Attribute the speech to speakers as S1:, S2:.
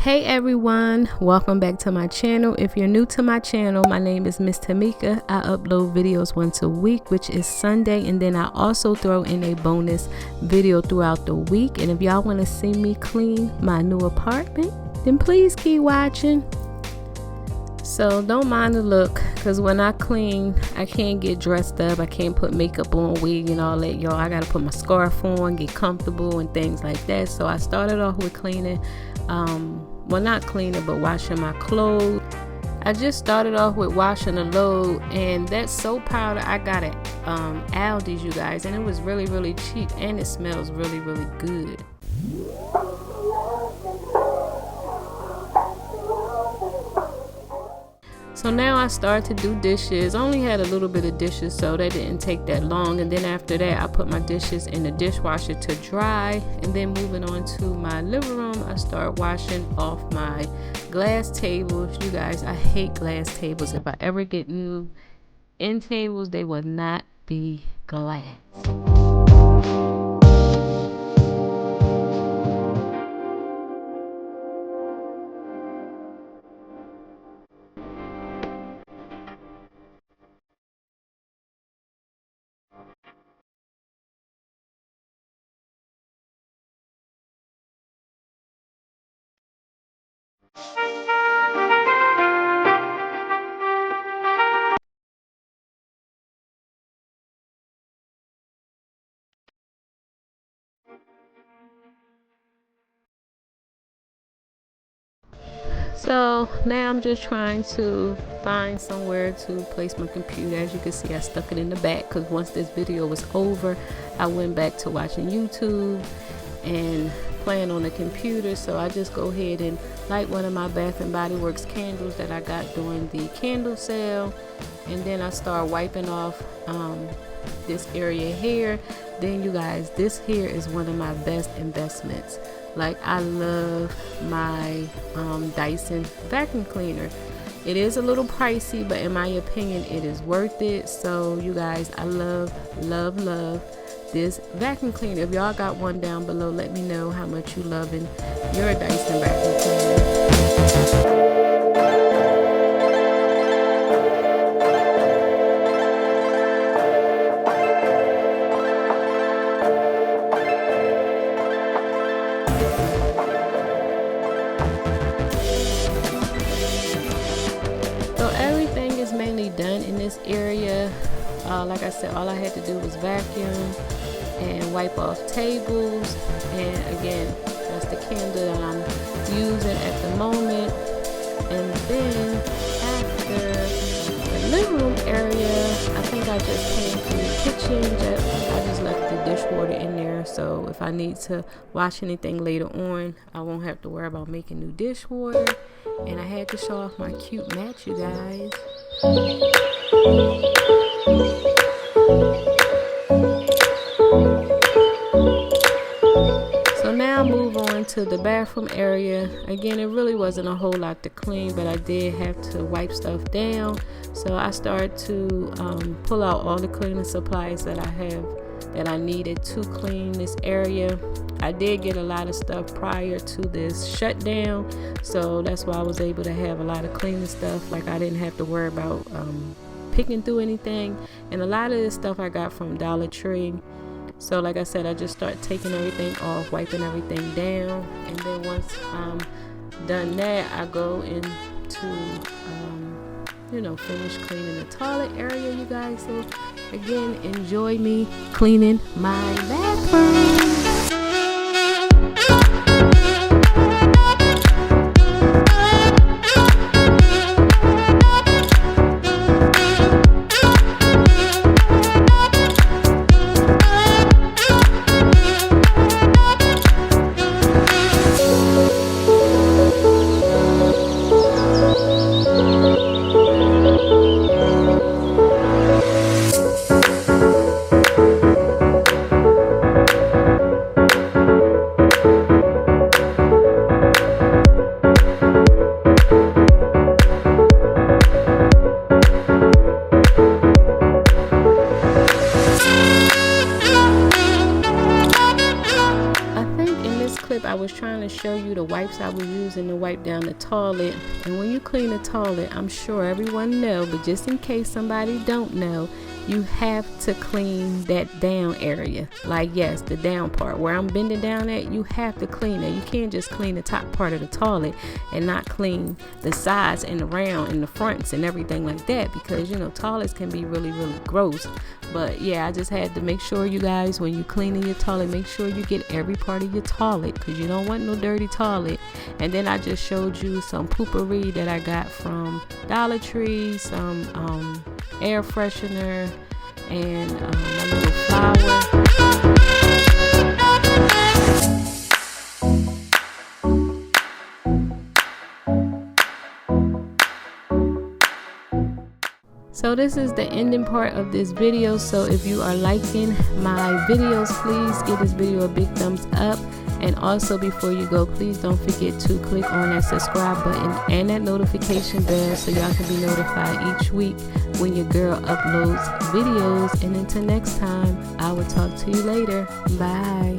S1: Hey everyone, welcome back to my channel. If you're new to my channel, my name is Miss Tamika. I upload videos once a week, which is Sunday, and then I also throw in a bonus video throughout the week. And if y'all want to see me clean my new apartment, then please keep watching. So don't mind the look, because when I clean, I can't get dressed up, I can't put makeup on, wig and all that, y'all. I gotta put my scarf on, get comfortable and things like that. So I started off with cleaning, well, not cleaning, but washing my clothes. I just started off with washing the load, and that soap powder I got at Aldi's, you guys, and it was really cheap, and it smells really good. So now I start to do dishes. I only had a little bit of dishes, so that didn't take that long. And then after that, I put my dishes in the dishwasher to dry. And then moving on to my living room, I start washing off my glass tables. You guys, I hate glass tables. If I ever get new end tables, they will not be glass. So now I'm just trying to find somewhere to place my computer. As you can see, I stuck it in the back because once this video was over, I went back to watching YouTube and playing on the computer. So I just go ahead and light one of my Bath and Body Works candles that I got during the candle sale, and then I start wiping off this area here. Then you guys, this here is one of my best investments. Like, I love my Dyson vacuum cleaner. It is a little pricey, but in my opinion it is worth it. So you guys, I love this vacuum cleaner. If y'all got one down below, let me know how much you loving your Dyson vacuum cleaner. Done in this area. Like I said, all I had to do was vacuum and wipe off tables, and again, that's the candle that I'm using at the moment. And then after the living room area, I think I just came from the kitchen. I just left the dishwater in there, so if I need to wash anything later on, I won't have to worry about making new dishwater. And I had to show off my cute mat, you guys. So now move on to the bathroom area. Again, it really wasn't a whole lot to clean, but I did have to wipe stuff down. So I started to pull out all the cleaning supplies that I needed to clean this area. I did get a lot of stuff prior to this shutdown, so that's why I was able to have a lot of cleaning stuff. Like, I didn't have to worry about picking through anything, and a lot of this stuff I got from Dollar Tree. So like I said, I just start taking everything off, wiping everything down, and then once I'm done that, I go into finish cleaning the toilet area, you guys. So again, enjoy me cleaning my bathroom. clip, I was trying to show you the wipes I was using to wipe down the toilet. And when you clean the toilet, I'm sure everyone know, but just in case somebody don't know, you have to clean that down area. Like, yes, the down part where I'm bending down at, you have to clean it. You can't just clean the top part of the toilet and not clean the sides and the round and the fronts and everything like that, because, you know, toilets can be really, really gross. But yeah, I just had to make sure, you guys, when you cleaning your toilet, make sure you get every part of your toilet, because you don't want no dirty toilet. And then I just showed you some poopery that I got from Dollar Tree, some air freshener, and a little flour. So this is the ending part of this video. So if you are liking my videos, please give this video a big thumbs up. And also, before you go, please don't forget to click on that subscribe button and that notification bell so y'all can be notified each week when your girl uploads videos. And until next time, I will talk to you later. Bye.